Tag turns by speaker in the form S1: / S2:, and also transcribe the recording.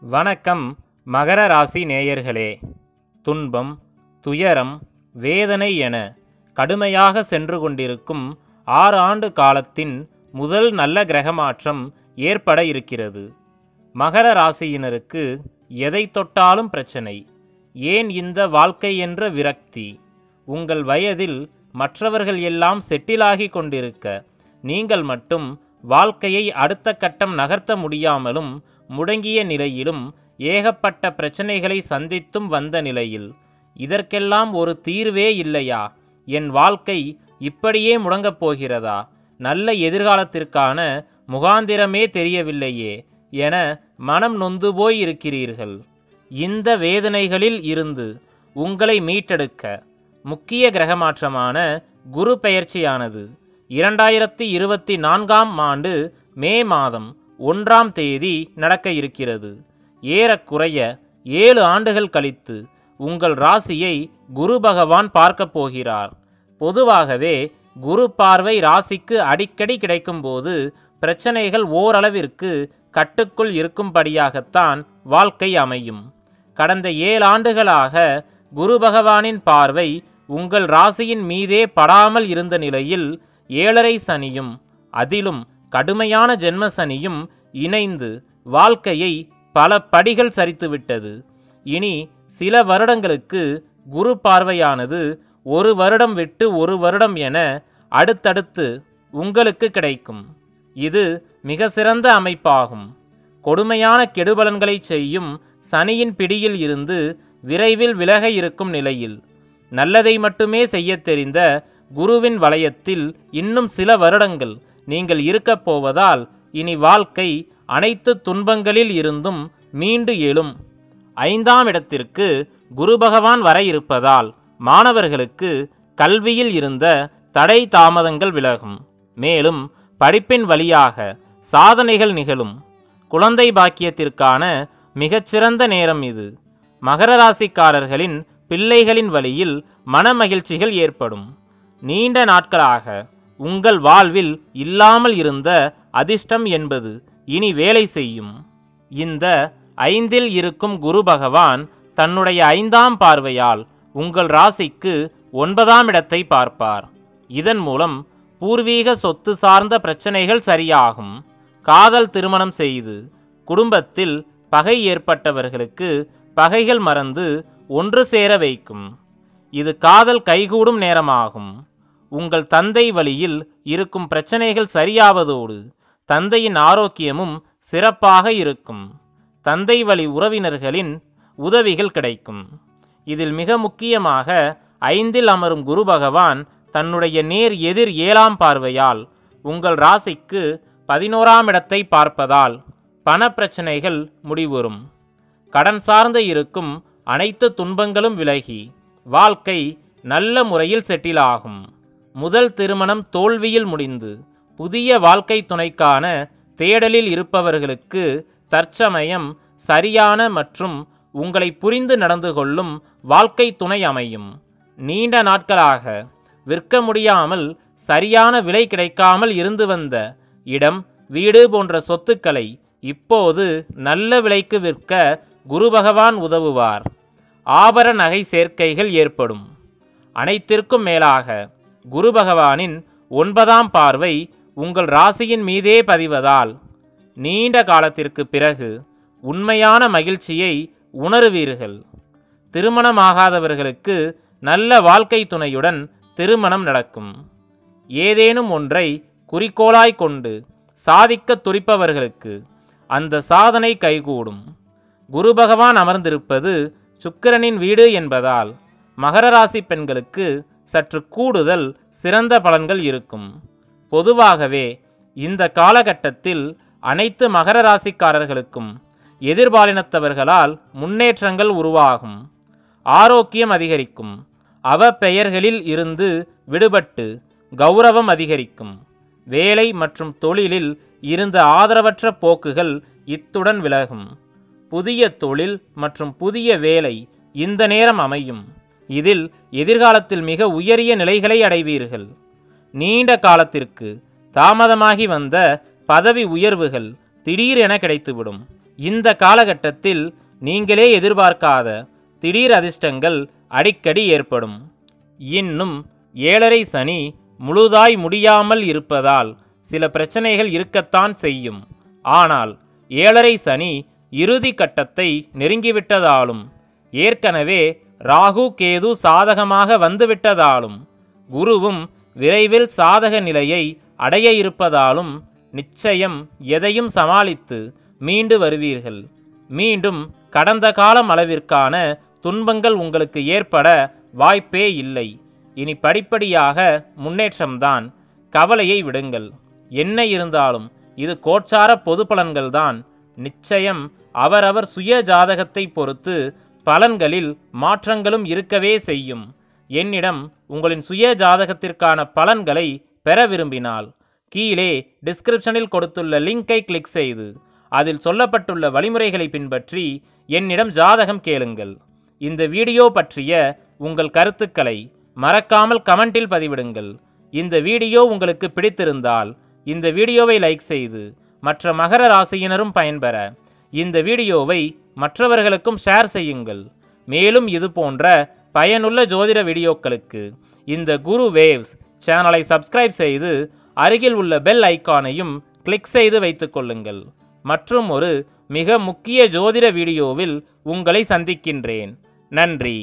S1: வணக்கம் மகர ராசி நேயர்களே. துன்பம், துயரம், வேதனை என கடுமையாக சென்று கொண்டிருக்கும் 6 ஆண்டு காலத்தின் முதல் நல்ல கிரகமாற்றம் ஏற்பட இருக்கிறது. மகர ராசியினருக்கு எதை தொட்டாலும் பிரச்சனை. ஏன் இந்த வாழ்க்கை என்ற விரக்தி? உங்கள் வயதில் மற்றவர்கள் எல்லாம் செட்டிலாகி கொண்டிருக்க நீங்கள் மட்டும் வாழ்க்கையை அடுத்த கட்டம் நகர்த்த முடியாமலும் முடங்கிய நிலையிலும் ஏகப்பட்ட பிரச்சனைகளை சந்தித்தும் வந்த நிலையில் இதற்கெல்லாம் ஒரு தீர்வே இல்லையா? என் வாழ்க்கை இப்படியே முடங்கப் போகிறதா? நல்ல எதிர்காலத்திற்கான முகாந்திரமே தெரியவில்லையே என மனம் நொந்து போய் இருக்கிறீர்கள். இந்த வேதனைகளில் இருந்து உங்களை மீட்டெடுக்க முக்கிய கிரகமாற்றமான குரு பெயர்ச்சியானது 2024ஆம் ஆண்டு மே மாதம் 1ஆம் தேதி நடக்க இருக்கிறது. ஏறக்குறைய 7 ஆண்டுகள் கழித்து உங்கள் ராசியை குரு பகவான் பார்க்கப் போகிறார். பொதுவாகவே குரு பார்வை ராசிக்கு அடிக்கடி கிடைக்கும்போது பிரச்சனைகள் ஓரளவிற்கு கட்டுக்குள் இருக்கும்படியாகத்தான் வாழ்க்கை அமையும். கடந்த 7 ஆண்டுகளாக குரு பகவானின் பார்வை உங்கள் ராசியின் மீதே படாமல் இருந்த நிலையில் 7.5 சனியும் அதிலும் கடுமையான ஜென்ம சனியும் இணைந்து வாழ்க்கையை பல படிகள் சரித்துவிட்டது. இனி சில வருடங்களுக்கு குரு பார்வையானது 1 வருடம் விட்டு 1 வருடம் என அடுத்தடுத்து உங்களுக்கு கிடைக்கும். இது மிக சிறந்த அமைப்பாகும். கொடுமையான கெடுபலன்களை செய்யும் சனியின் பிடியில் இருந்து விரைவில் விலக இருக்கும் நிலையில் நல்லதை மட்டுமே செய்ய தெரிந்த குருவின் வளையத்தில் இன்னும் சில வருடங்கள் நீங்கள் இருக்கப் போவதால் இனி வாழ்க்கை அனைத்து துன்பங்களில் இருந்தும் மீண்டு எழும். 5ஆம் இடத்திற்கு குரு பகவான் வர இருப்பதால் மாணவர்களுக்கு கல்வியில் இருந்த தடை தாமதங்கள் விலகும். மேலும் படிப்பின் வழியாக சாதனைகள் நிகழும். குழந்தை பாக்கியத்திற்கான மிகச்சிறந்த நேரம் இது. மகர ராசிக்காரர்களின் பிள்ளைகளின் வழியில் மன மகிழ்ச்சிகள் ஏற்படும். நீண்ட நாட்களாக உங்கள் வாழ்வில் இல்லாமல் இருந்த அதிர்ஷ்டம் என்பது இனி வேலை செய்யும். இந்த 5இல் இருக்கும் குரு பகவான் தன்னுடைய 5ஆம் பார்வையால் உங்கள் ராசிக்கு 9ஆம் இடத்தை பார்ப்பார். இதன் மூலம் பூர்வீக சொத்து சார்ந்த பிரச்சனைகள் சரியாகும். காதல் திருமணம் செய்து குடும்பத்தில் பகை ஏற்பட்டவர்களுக்கு பகைகள் மறந்து ஒன்று சேர வைக்கும். இது காதல் கைகூடும் நேரமாகும். உங்கள் தந்தை வழியில் இருக்கும் பிரச்சனைகள் சரியாவதோடு தந்தையின் ஆரோக்கியமும் சிறப்பாக இருக்கும். தந்தை வழி உறவினர்களின் உதவிகள் கிடைக்கும். இதில் மிக முக்கியமாக 5இல் அமரும் குரு பகவான் தன்னுடைய நேர் எதிர் 7ஆம் பார்வையால் உங்கள் ராசிக்கு 11ஆம் இடத்தை பார்ப்பதால் பணப்பிரச்சனைகள் முடிவுறும். கடன் சார்ந்து இருக்கும் அனைத்து துன்பங்களும் விலகி வாழ்க்கை நல்ல முறையில் செட்டில் ஆகும். முதல் திருமணம் தோல்வியில் முடிந்து புதிய வாழ்க்கை துணைக்கான தேடலில் இருப்பவர்களுக்கு தற்சமயம் சரியான மற்றும் உங்களை புரிந்து நடந்து கொள்ளும் வாழ்க்கை துணை அமையும். நீண்ட நாட்களாக விற்க முடியாமல் சரியான விலை கிடைக்காமல் இருந்து வந்த இடம், வீடு போன்ற சொத்துக்களை இப்போது நல்ல விலைக்கு விற்க குரு பகவான் உதவுவார். ஆபரண நகை சேர்க்கைகள் ஏற்படும். அனைத்திற்கும் மேலாக குரு பகவானின் 9ஆம் பார்வை உங்கள் ராசியின் மீதே பதிவதால் நீண்ட காலத்திற்கு பிறகு உண்மையான மகிழ்ச்சியை உணருவீர்கள். திருமணமாகாதவர்களுக்கு நல்ல வாழ்க்கை துணையுடன் திருமணம் நடக்கும். ஏதேனும் ஒன்றை குறிக்கோளாய் கொண்டு சாதிக்க துடிப்பவர்களுக்கு அந்த சாதனை கைகூடும். குரு பகவான் அமர்ந்திருப்பது சுக்கிரனின் வீடு என்பதால் மகர ராசி பெண்களுக்கு சற்று கூடுதல் சிறந்த பலன்கள் இருக்கும். பொதுவாகவே இந்த காலகட்டத்தில் அனைத்து மகர ராசிக்காரர்களுக்கும் எதிர்பாலினத்தவர்களால் முன்னேற்றங்கள் உருவாகும். ஆரோக்கியம் அதிகரிக்கும். அவப்பெயர்களில் இருந்து விடுபட்டு கௌரவம் அதிகரிக்கும். வேலை மற்றும் தொழிலில் இருந்த ஆதரவற்ற போக்குகள் இத்துடன் விலகும். புதிய தொழில் மற்றும் புதிய வேலை இந்த நேரம் அமையும். இதில் எதிர்காலத்தில் மிக உயரிய நிலைகளை அடைவீர்கள். நீண்ட காலத்திற்கு தாமதமாகி வந்த பதவி உயர்வுகள் திடீரென கிடைத்துவிடும். இந்த காலகட்டத்தில் நீங்களே எதிர்பார்க்காத திடீர் அதிர்ஷ்டங்கள் அடிக்கடி ஏற்படும். இன்னும் 7.5 சனி முழுதாய் முடியாமல் இருப்பதால் சில பிரச்சனைகள் இருக்கத்தான் செய்யும். ஆனால் 7.5 சனி இறுதி கட்டத்தை நெருங்கிவிட்டதாலும், ஏற்கனவே ராகு கேது சாதகமாக வந்துவிட்டதாலும், குருவும் விரைவில் சாதக நிலையை அடைய இருப்பதாலும் நிச்சயம் எதையும் சமாளித்து மீண்டு வருவீர்கள். மீண்டும் கடந்த காலம் அளவிற்கான துன்பங்கள் உங்களுக்கு ஏற்பட வாய்ப்பே இல்லை. இனி படிப்படியாக முன்னேற்றம்தான். கவலையை விடுங்கள். என்ன இருந்தாலும் இது கோச்சார பொது பலன்கள்தான். நிச்சயம் அவரவர் சுய ஜாதகத்தை பொறுத்து பலன்களில் மாற்றங்களும் இருக்கவே செய்யும். என்னிடம் உங்களின் சுய ஜாதகத்திற்கான பலன்களை பெற விரும்பினால் கீழே டிஸ்கிரிப்ஷனில் கொடுத்துள்ள லிங்கை கிளிக் செய்து அதில் சொல்லப்பட்டுள்ள வழிமுறைகளை பின்பற்றி என்னிடம் ஜாதகம் கேளுங்கள். இந்த வீடியோ பற்றிய உங்கள் கருத்துக்களை மறக்காமல் கமெண்டில் பதிவிடுங்கள். இந்த வீடியோ உங்களுக்கு பிடித்திருந்தால் இந்த வீடியோவை லைக் செய்து மற்ற மகர ராசியினரும் பயன்பெற இந்த வீடியோவை மற்றவர்களுக்கும் ஷேர் செய்யுங்கள். மேலும் இது போன்ற பயனுள்ள ஜோதிட வீடியோக்களுக்கு இந்த குரு வேவ்ஸ் சேனலை சப்ஸ்கிரைப் செய்து அருகில் உள்ள பெல் ஐக்கானையும் கிளிக் செய்து வைத்துக் கொள்ளுங்கள். மற்றும் ஒரு மிக முக்கிய ஜோதிட வீடியோவில் உங்களை சந்திக்கின்றேன். நன்றி.